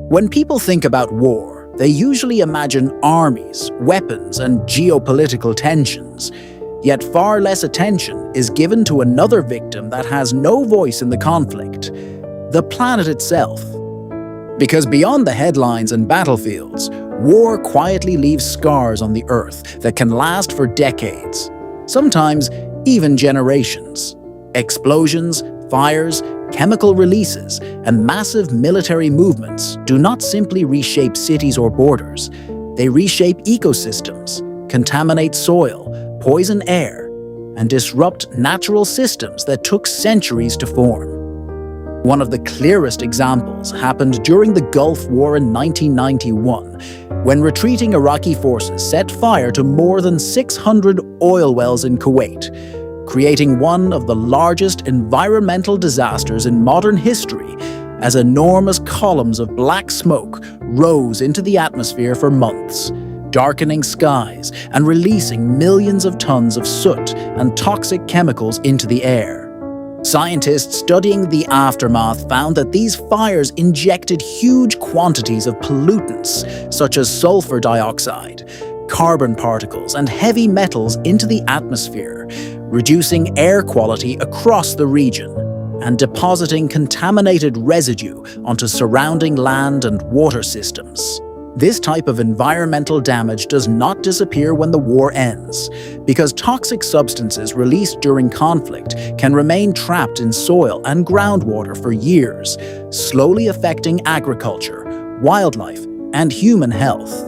When people think about war, they usually imagine armies, weapons, and geopolitical tensions. Yet far less attention is given to another victim that has no voice in the conflict: the planet itself. Because beyond the headlines and battlefields, war quietly leaves scars on the Earth that can last for decades, sometimes even generations. Explosions, fires, chemical releases, and massive military movements do not simply reshape cities or borders. They reshape ecosystems, contaminate soil, poison air, and disrupt natural systems that took centuries to form. One of the clearest examples happened during the Gulf War in 1991, when retreating Iraqi forces set fire to more than 600 oil wells in Kuwait, creating one of the largest environmental disasters in modern history, as enormous columns of black smoke rose into the atmosphere for months, darkening skies and releasing millions of tons of soot and toxic chemicals into the air. Scientists studying the aftermath found that these fires injected huge quantities of pollutants such as sulfur dioxide, carbon particles, and heavy metals into the atmosphere, reducing air quality across the region and depositing contaminated residue onto surrounding land and water systems. This type of environmental damage does not disappear when the war ends, because toxic substances released during conflict can remain trapped in soil and groundwater for years, slowly affecting agriculture, wildlife, and human health.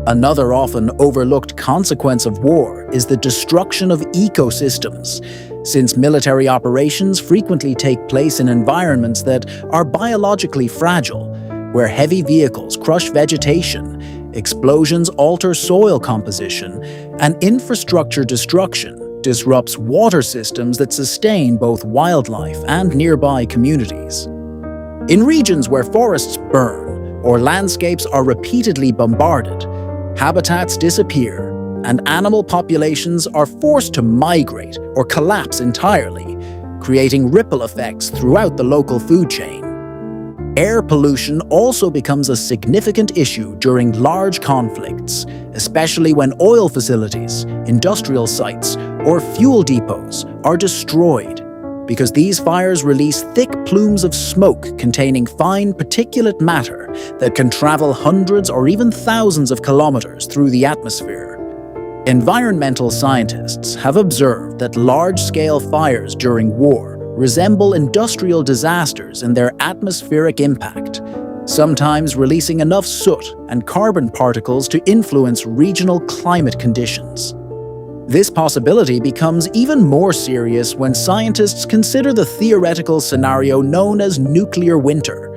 Another often overlooked consequence of war is the destruction of ecosystems, since military operations frequently take place in environments that are biologically fragile, where heavy vehicles crush vegetation, explosions alter soil composition, and infrastructure destruction disrupts water systems that sustain both wildlife and nearby communities. In regions where forests burn or landscapes are repeatedly bombarded, habitats disappear and animal populations are forced to migrate or collapse entirely, creating ripple effects throughout the local food chain. Air pollution also becomes a significant issue during large conflicts, especially when oil facilities, industrial sites, or fuel depots are destroyed, because these fires release thick plumes of smoke containing fine particulate matter that can travel hundreds or even thousands of kilometers through the atmosphere. Environmental scientists have observed that large-scale fires during war resemble industrial disasters in their atmospheric impact, sometimes releasing enough soot and carbon particles to influence regional climate conditions. This possibility becomes even more serious when scientists consider the theoretical scenario known as nuclear winter,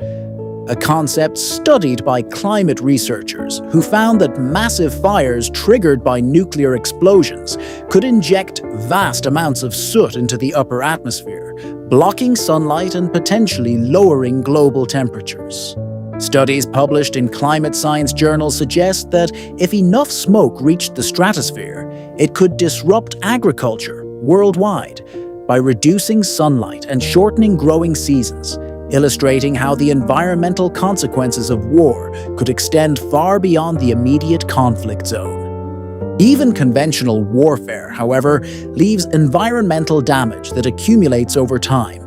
a concept studied by climate researchers who found that massive fires triggered by nuclear explosions could inject vast amounts of soot into the upper atmosphere, blocking sunlight and potentially lowering global temperatures. Studies published in climate science journals suggest that if enough smoke reached the stratosphere, it could disrupt agriculture worldwide by reducing sunlight and shortening growing seasons, illustrating how the environmental consequences of war could extend far beyond the immediate conflict zone. Even conventional warfare, however, leaves environmental damage that accumulates over time,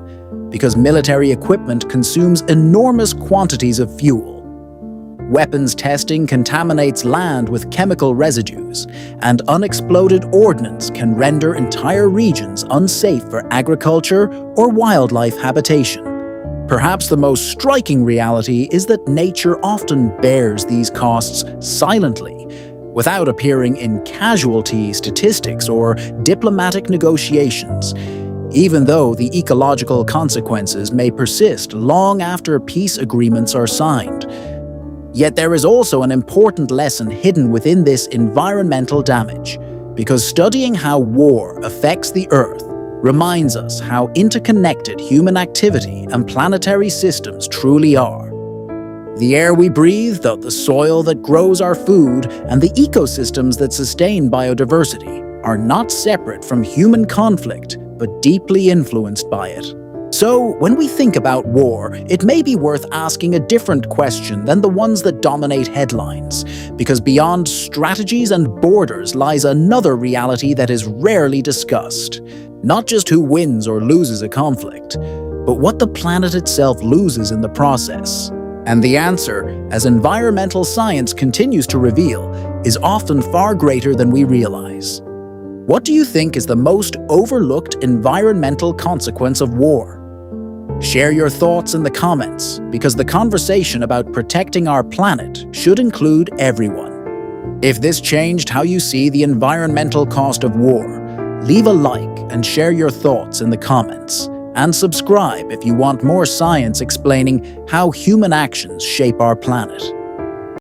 because military equipment consumes enormous quantities of fuel. Weapons testing contaminates land with chemical residues, and unexploded ordnance can render entire regions unsafe for agriculture or wildlife habitation. Perhaps the most striking reality is that nature often bears these costs silently, without appearing in casualty statistics or diplomatic negotiations, even though the ecological consequences may persist long after peace agreements are signed. Yet there is also an important lesson hidden within this environmental damage, because studying how war affects the Earth reminds us how interconnected human activity and planetary systems truly are. The air we breathe, the soil that grows our food, and the ecosystems that sustain biodiversity are not separate from human conflict, but deeply influenced by it. So, when we think about war, it may be worth asking a different question than the ones that dominate headlines, because beyond strategies and borders lies another reality that is rarely discussed. Not just who wins or loses a conflict, but what the planet itself loses in the process. And the answer, as environmental science continues to reveal, is often far greater than we realize. What do you think is the most overlooked environmental consequence of war? Share your thoughts in the comments, because the conversation about protecting our planet should include everyone. If this changed how you see the environmental cost of war, leave a like and share your thoughts in the comments. And subscribe if you want more science explaining how human actions shape our planet.